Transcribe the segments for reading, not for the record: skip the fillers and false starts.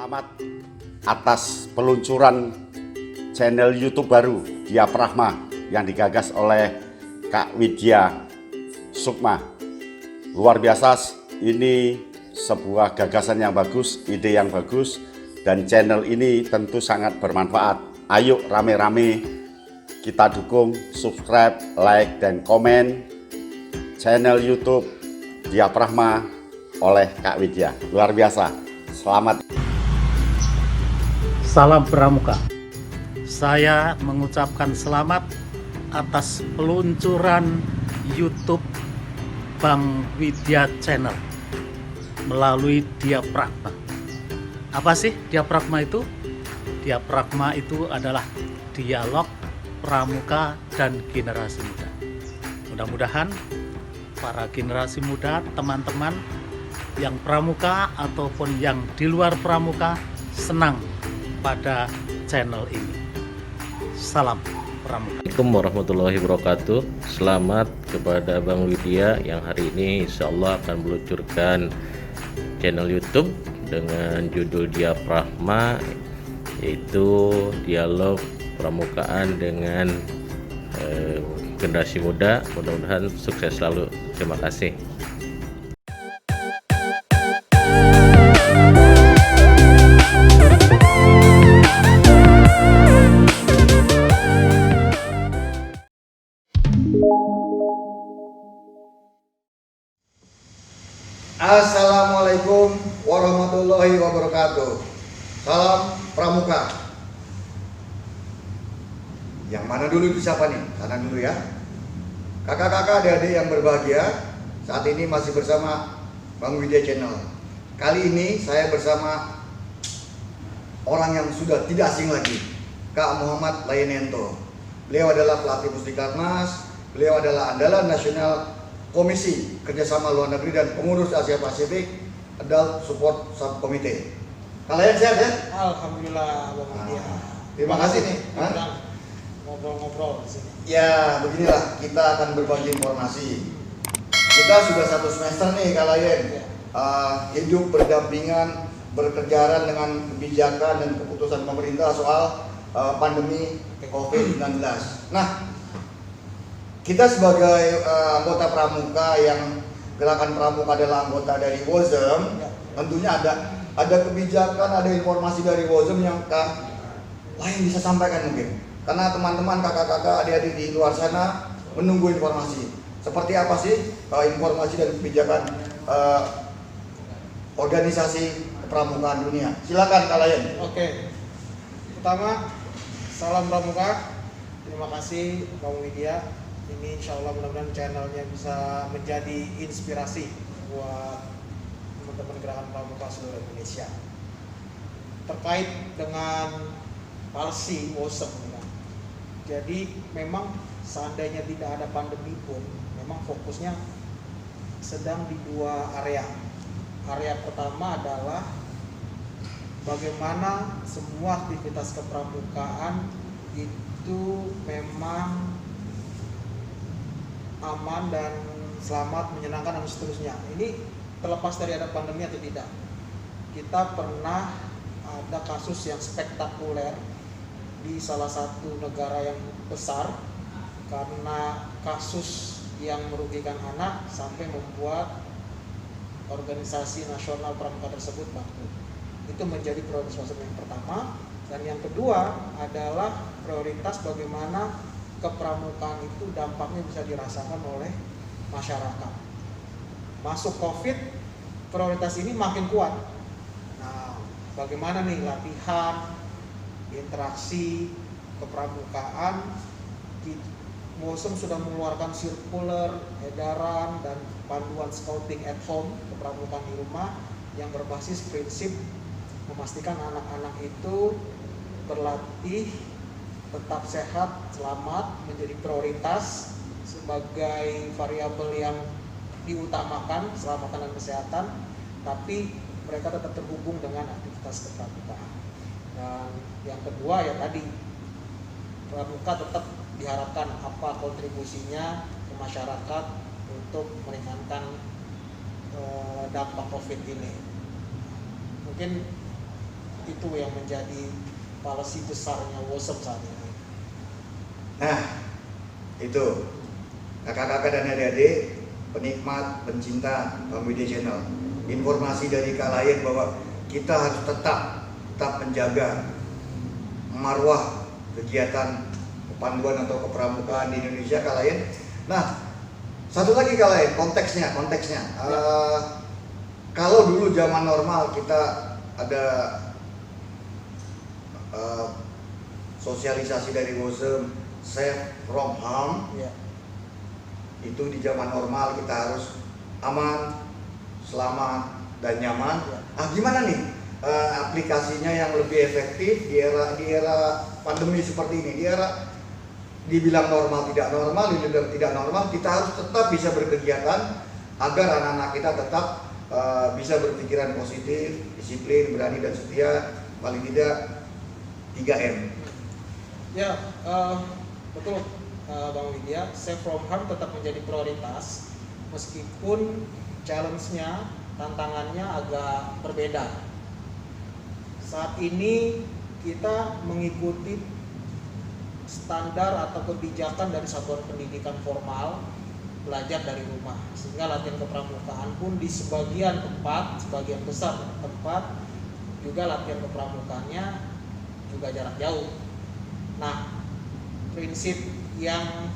Selamat atas peluncuran channel YouTube baru Dia Prahma yang digagas oleh Kak Widya Sukma. Luar biasa, ini sebuah gagasan yang bagus, ide yang bagus, dan channel ini tentu sangat bermanfaat. Ayo rame-rame kita dukung, subscribe, like, dan komen channel YouTube Dia Prahma oleh Kak Widya. Luar biasa. Selamat. Salam Pramuka. Saya mengucapkan selamat atas peluncuran YouTube Bang Widya Channel melalui Dia Prahma. Apa sih Dia Prahma itu? Dia Prahma itu adalah dialog pramuka dan generasi muda. Mudah-mudahan para generasi muda, teman-teman yang pramuka ataupun yang di luar pramuka senang pada channel ini. Salam Pramuka. Assalamualaikum warahmatullahi wabarakatuh. Selamat kepada Bang Widya yang hari ini insya Allah akan meluncurkan channel YouTube dengan judul Dia Prahma, yaitu dialog pramukaan dengan generasi muda. Mudah-mudahan sukses selalu. Terima kasih. Assalamualaikum warahmatullahi wabarakatuh. Salam Pramuka. Yang mana dulu itu siapa nih? Kanan dulu ya. Kakak-kakak, adik-adik yang berbahagia, saat ini masih bersama Bang Widya Channel. Kali ini saya bersama orang yang sudah tidak asing lagi, Kak Muhammad Layanento. Beliau adalah pelatih Muslikarnas, beliau adalah andalan nasional Komisi Kerjasama Luar Negeri dan pengurus Asia Pasifik Adult Support Subcommittee. Kalian sehat ya? Alhamdulillah, Bang Widya. Terima kasih nih. Ngobrol-ngobrol di sini. Ya, beginilah kita akan berbagi informasi. Kita sudah 1 semester nih kalian hidup berdampingan, berkejaran dengan kebijakan dan keputusan pemerintah soal pandemi COVID-19. Nah, kita sebagai anggota Pramuka yang Gerakan Pramuka adalah anggota dari WOSM, tentunya ada kebijakan, ada informasi dari WOSM yang lain bisa sampaikan mungkin. Karena teman-teman, kakak-kakak, adik-adik di luar sana menunggu informasi. Seperti apa sih informasi dan kebijakan organisasi pramukaan dunia? Silakan kalian. Oke. Pertama, salam Pramuka. Terima kasih Bang Widya. Ini insya Allah mudah-mudahan channelnya bisa menjadi inspirasi buat teman-teman Gerakan Pramuka seluruh Indonesia. Terkait dengan palsi WOSM, jadi memang seandainya tidak ada pandemi pun, memang fokusnya sedang di 2 area. Area pertama adalah bagaimana semua aktivitas kepramukaan itu memang aman dan selamat, menyenangkan dan seterusnya. Ini terlepas dari ada pandemi atau tidak. Kita pernah ada kasus yang spektakuler di salah satu negara yang besar karena kasus yang merugikan anak sampai membuat organisasi nasional pramuka tersebut bangkrut. Itu menjadi prioritas yang pertama. Dan yang kedua adalah prioritas bagaimana kepramukaan itu dampaknya bisa dirasakan oleh masyarakat. Masuk COVID, prioritas ini makin kuat. Nah, bagaimana nih latihan, interaksi kepramukaan? WOSM sudah mengeluarkan sirkuler, edaran, dan panduan scouting at home, kepramukaan di rumah, yang berbasis prinsip memastikan anak-anak itu berlatih tetap sehat, selamat, menjadi prioritas sebagai variabel yang diutamakan, keselamatan dan kesehatan, tapi mereka tetap terhubung dengan aktivitas kepramukaan. Dan yang kedua ya tadi, pramuka tetap diharapkan apa kontribusinya ke masyarakat untuk meringankan dampak COVID ini. Mungkin itu yang menjadi policy besarnya WOSM saat ini. Nah, itu kakak-kakak dan adik-adik penikmat, pencinta Bang Widya Channel. Informasi dari Kak Layen bahwa kita harus tetap menjaga marwah kegiatan kepanduan atau kepramukaan di Indonesia, Kak Layen. Nah, satu lagi Kak Layen, konteksnya. Kalau dulu zaman normal kita ada sosialisasi dari WOSM, safe from harm. Ya. Itu di zaman normal kita harus aman, selamat, dan nyaman. Gimana nih aplikasinya yang lebih efektif di era pandemi seperti ini, di era dibilang normal tidak normal, dibilang tidak normal, kita harus tetap bisa berkegiatan agar anak-anak kita tetap bisa berpikiran positif, disiplin, berani dan setia, paling tidak 3M. Ya, betul Bang Widya, safe from harm tetap menjadi prioritas meskipun challenge-nya, tantangannya agak berbeda. Saat ini kita mengikuti standar atau kebijakan dari satuan pendidikan formal, belajar dari rumah, sehingga latihan kepramukaan pun di sebagian besar tempat juga latihan kepramukaannya juga jarak jauh. Nah, prinsip yang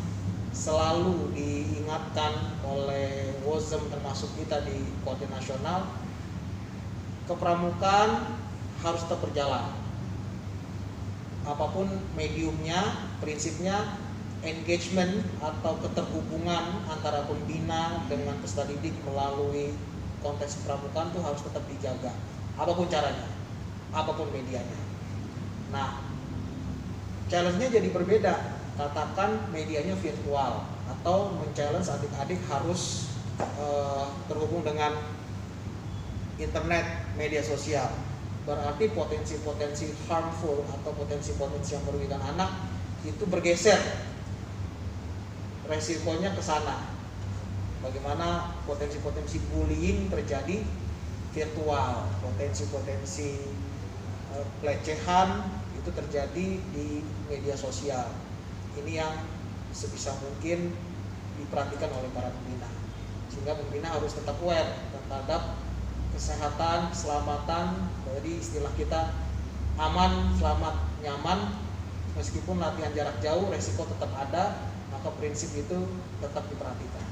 selalu diingatkan oleh WOSM termasuk kita di Koordinasi Nasional, kepramukaan harus tetap berjalan. Apapun mediumnya, prinsipnya engagement atau keterhubungan antara pembina dengan peserta didik melalui konteks kepramukaan itu harus tetap dijaga. Apapun caranya, apapun medianya. Nah, challenge-nya jadi berbeda. Katakan medianya virtual atau men-challenge adik-adik harus terhubung dengan internet, media sosial. Berarti potensi-potensi harmful atau potensi-potensi yang merugikan anak itu bergeser. Resikonya ke sana. Bagaimana potensi-potensi bullying terjadi virtual, potensi-potensi pelecehan itu terjadi di media sosial. Ini yang sebisa mungkin diperhatikan oleh para pembina, sehingga pembina harus tetap aware terhadap kesehatan, keselamatan. Jadi istilah kita aman, selamat, nyaman. Meskipun latihan jarak jauh, resiko tetap ada, maka prinsip itu tetap diperhatikan.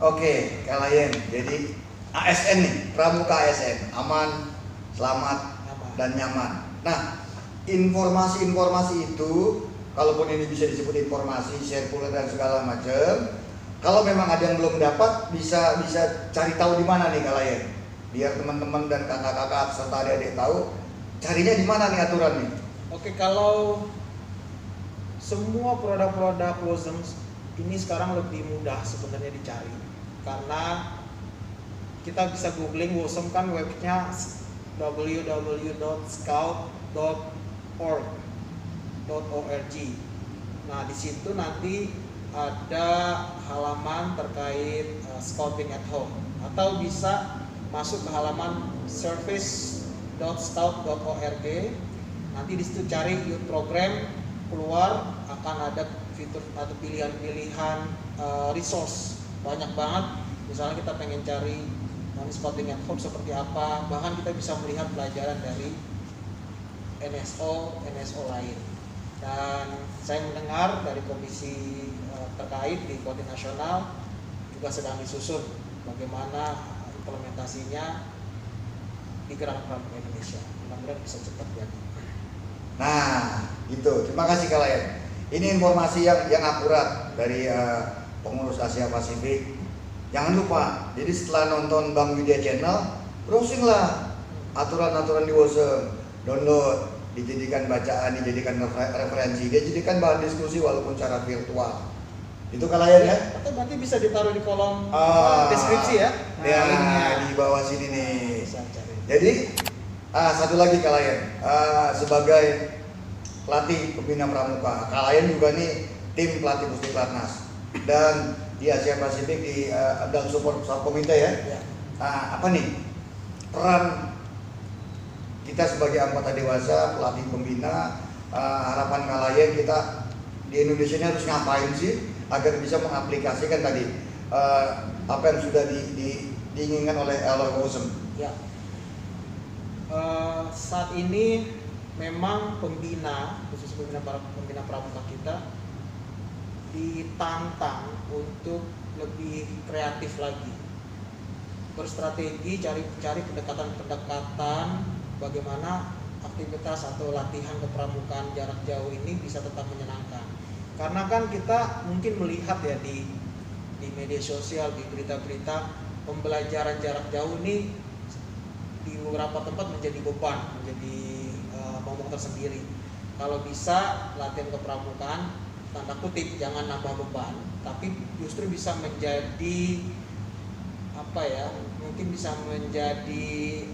Oke, Kak Layen, jadi ASN nih, pramuka ASN, aman, selamat, dan nyaman. Nah, informasi-informasi itu, kalaupun ini bisa disebut informasi, sirkuler dan segala macam, kalau memang ada yang belum dapat, bisa cari tahu di mana nih Kak Layen, biar teman-teman dan kakak-kakak serta adik-adik tahu carinya di mana nih aturan nih. Oke, kalau semua produk-produk WOSM ini sekarang lebih mudah sebenarnya dicari, karena kita bisa googling WOSM kan webnya www.scout.org. Nah, di situ nanti ada halaman terkait scouting at home, atau bisa masuk ke halaman service.scout.org. Nanti di situ cari youth program, keluar akan ada fitur atau pilihan-pilihan resource banyak banget. Misalnya kita pengen cari scouting at home seperti apa, bahkan kita bisa melihat pelajaran dari NSO lain. Dan saya mendengar dari komisi terkait di Koordinasi Nasional juga sedang disusun bagaimana implementasinya di Gerakan Pramuka Indonesia. Mudah-mudahan bisa cepat jadi. Nah, gitu. Terima kasih Kak Layen. Ini informasi yang akurat dari pengurus Asia Pasifik. Jangan lupa, jadi setelah nonton Bang Widya Channel, browsinglah aturan-aturan di WOSM, download, dijadikan bacaan, dijadikan referensi, dijadikan bahan diskusi walaupun secara virtual. Itu Kak Layen ya? Atau nanti bisa ditaruh di kolom deskripsi ya. Nah, di bawah sini nih. Bisa cari. Jadi satu lagi Kak Layen, sebagai pelatih pembina pramuka, Kak Layen juga nih tim pelatih Pusdiklatnas dan di Asia Pasifik di dalam support komite ya. Ya. Apa nih peran kita sebagai anggota dewasa, pelatih pembina, harapan Kalayen kita di Indonesia ini harus ngapain sih agar bisa mengaplikasikan tadi apa yang sudah diinginkan oleh Wosem. Ya. Saat ini memang pembina, khusus pembina pramuka kita ditantang untuk lebih kreatif lagi, berstrategi, cari pendekatan bagaimana aktivitas atau latihan kepramukaan jarak jauh ini bisa tetap menyenangkan. Karena kan kita mungkin melihat ya di media sosial, di berita-berita, pembelajaran jarak jauh ini di beberapa tempat menjadi beban, menjadi momok tersendiri. Kalau bisa latihan kepramukaan, tanda kutip, jangan nambah beban, tapi justru bisa menjadi apa ya, mungkin bisa menjadi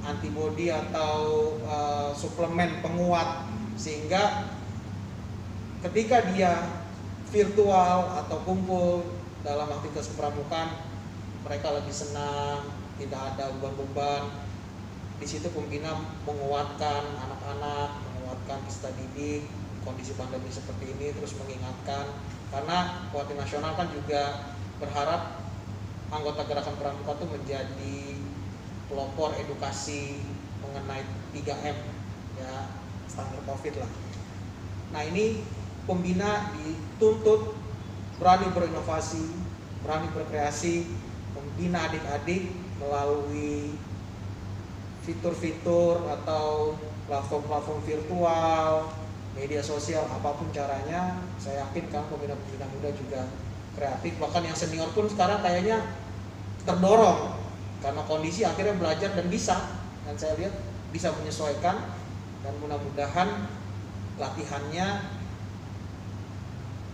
antibodi atau suplemen penguat, sehingga ketika dia virtual atau kumpul dalam aktivitas kepramukaan, mereka lebih senang, tidak ada beban-beban. Di situ pembina menguatkan anak-anak, menguatkan peserta didik kondisi pandemi seperti ini, terus mengingatkan, karena Pelatih Nasional kan juga berharap anggota gerakan pramuka itu menjadi pelopor edukasi mengenai 3M ya, standar COVID lah. Nah, ini pembina dituntut berani berinovasi, berani berkreasi, membina adik-adik melalui fitur-fitur atau platform-platform virtual, media sosial, apapun caranya. Saya yakin kan pembina-pembina muda juga kreatif, bahkan yang senior pun sekarang kayaknya terdorong karena kondisi akhirnya belajar dan bisa, dan saya lihat bisa menyesuaikan, dan mudah-mudahan latihannya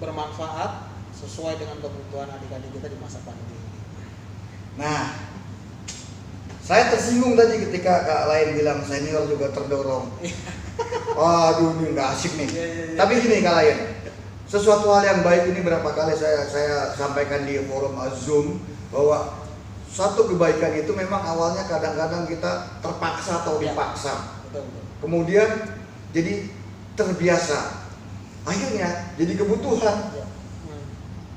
bermanfaat sesuai dengan kebutuhan adik-adik kita di masa pandemi ini. Nah, saya tersinggung tadi ketika Kak Lain bilang senior juga terdorong. Waduh, ini nggak asik nih. Tapi gini Kak Lain, sesuatu hal yang baik ini berapa kali saya sampaikan di forum Zoom, bahwa satu kebaikan itu memang awalnya kadang-kadang kita terpaksa atau dipaksa. Betul. Kemudian jadi terbiasa. Akhirnya jadi kebutuhan.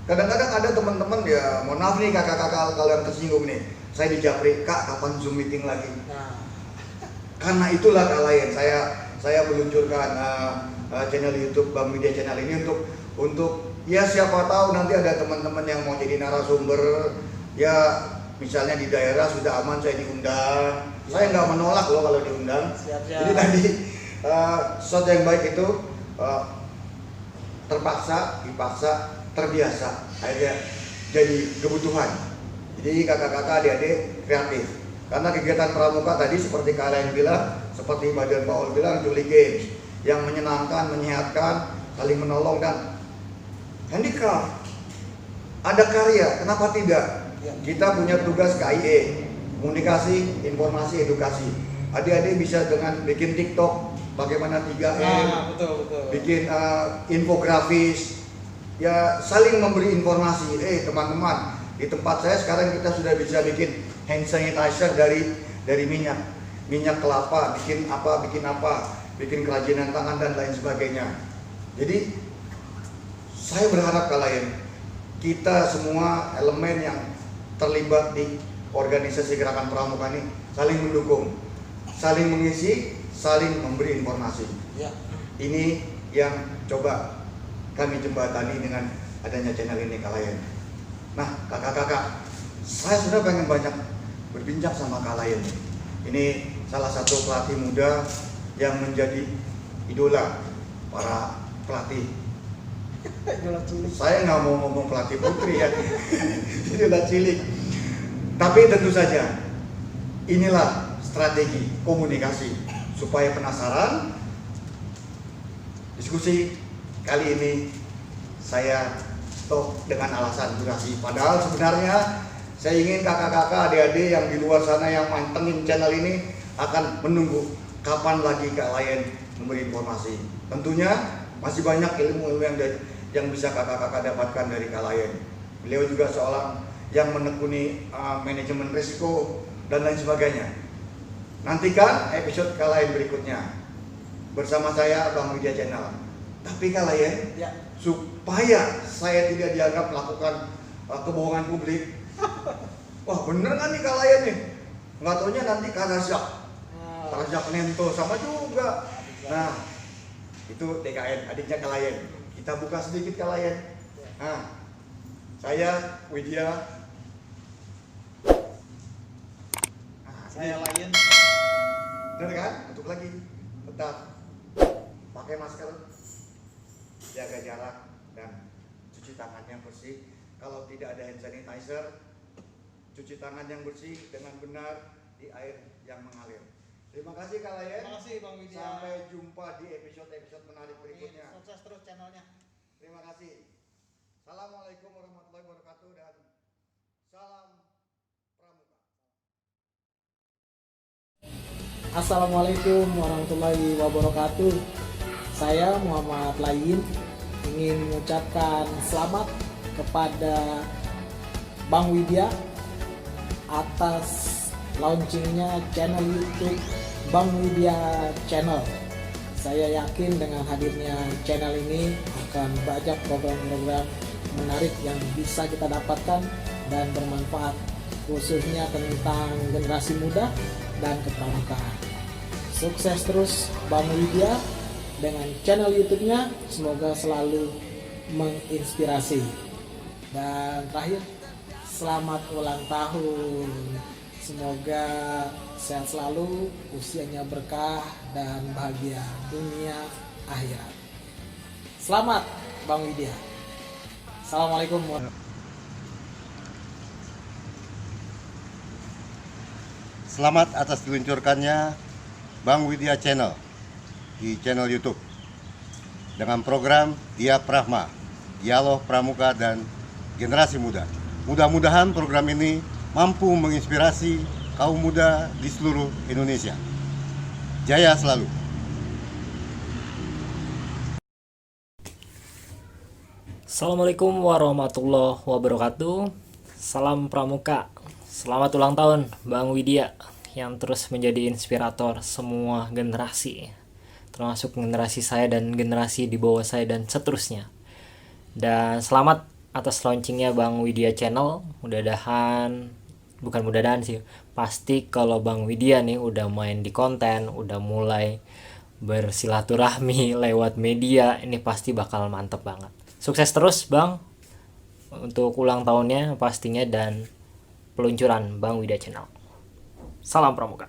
Kadang-kadang ada teman-teman ya, mohon maaf nih kakak-kakak kalau yang tersinggung nih, saya dijapri, Kak kapan Zoom meeting lagi? Nah, Karena itulah Kak Lain, saya meluncurkan channel YouTube Bang Widya Channel ini untuk ya siapa tahu nanti ada teman-teman yang mau jadi narasumber, ya misalnya di daerah sudah aman saya diundang. Saya nggak menolak loh kalau diundang. Siap-siap. Jadi tadi sesuatu yang baik itu terpaksa, dipaksa, terbiasa, akhirnya jadi kebutuhan. Jadi kakak-kakak, adik-adik kreatif. Karena kegiatan pramuka tadi seperti kalian bilang, seperti Badan Paul bilang, Juli Games yang menyenangkan, menyehatkan, saling menolong, dan handicraft. Ada karya, kenapa tidak? Kita punya tugas KIE, komunikasi, informasi, edukasi. Adik-adik bisa dengan bikin TikTok, bagaimana 3M, betul. bikin infografis, ya saling memberi informasi. Teman-teman, di tempat saya sekarang kita sudah bisa bikin hand sanitizer dari minyak kelapa, bikin apa, bikin kerajinan tangan dan lain sebagainya. Jadi saya berharap kalian, kita semua elemen yang terlibat di organisasi gerakan pramuka ini saling mendukung, saling mengisi, saling memberi informasi. Ya. Ini yang coba kami jembatani dengan adanya channel ini kalian. Nah, kakak-kakak, saya sudah pengen banyak berbincang sama kalian. Ini salah satu pelatih muda yang menjadi idola para pelatih. Saya nggak mau ngomong pelatih putri ya, idola cilik. Tapi tentu saja inilah strategi komunikasi supaya penasaran. Diskusi kali ini saya stop dengan alasan durasi. Padahal sebenarnya saya ingin kakak-kakak, adik-adik yang di luar sana yang mantengin channel ini akan menunggu kapan lagi Kak Lain memberi informasi. Tentunya masih banyak ilmu yang bisa kakak-kakak dapatkan dari Kak Lain. Beliau juga seorang yang menekuni manajemen risiko dan lain sebagainya. Nantikan episode Kalayan berikutnya bersama saya Bang Widya Channel. Tapi Kalayan, Ya. supaya saya tidak dianggap melakukan kebohongan publik. Wah bener kan nih Kalayan nih? Nggak taunya nanti Karajak Nento sama juga. Nah itu DKN, adiknya Kalayan. Kita buka sedikit Kalayan. Nah, saya Widya. Nah, Saya Lion. bener kan? Untuk lagi tetap pakai masker, jaga jarak, dan cuci tangan yang bersih. Kalau tidak ada hand sanitizer, cuci tangan yang bersih dengan benar di air yang mengalir. Terima kasih Kalayan. Terima kasih Bang Widya. Sampai jumpa di episode-episode menarik berikutnya. Sukses terus channelnya. Terima kasih. Assalamualaikum warahmatullahi wabarakatuh dan salam pramuka. Assalamualaikum warahmatullahi wabarakatuh. Saya Muhammad Lain ingin mengucapkan selamat kepada Bang Widya atas launchingnya channel YouTube Bang Widya Channel. Saya yakin dengan hadirnya channel ini akan banyak program-program menarik yang bisa kita dapatkan dan bermanfaat, khususnya tentang generasi muda dan kepramukaan. Sukses terus Bang Widya dengan channel YouTube-nya, semoga selalu menginspirasi. Dan terakhir, selamat ulang tahun. Semoga sehat selalu, usianya berkah dan bahagia dunia akhirat. Selamat Bang Widya. Assalamualaikum warahmatullahi Selamat atas diluncurkannya Bang Widya Channel di channel YouTube dengan program Dia Prahma, Dialog Pramuka dan Generasi Muda. Mudah-mudahan program ini mampu menginspirasi kaum muda di seluruh Indonesia. Jaya selalu. Assalamualaikum warahmatullahi wabarakatuh. Salam Pramuka. Selamat ulang tahun Bang Widya yang terus menjadi inspirator semua generasi, termasuk generasi saya dan generasi di bawah saya dan seterusnya. Dan selamat atas launchingnya Bang Widya Channel. Mudah-mudahan sih, pasti kalau Bang Widya nih udah main di konten, udah mulai bersilaturahmi lewat media, ini pasti bakal mantep banget. Sukses terus Bang untuk ulang tahunnya pastinya dan peluncuran Bang Widya Channel. Salam Pramuka.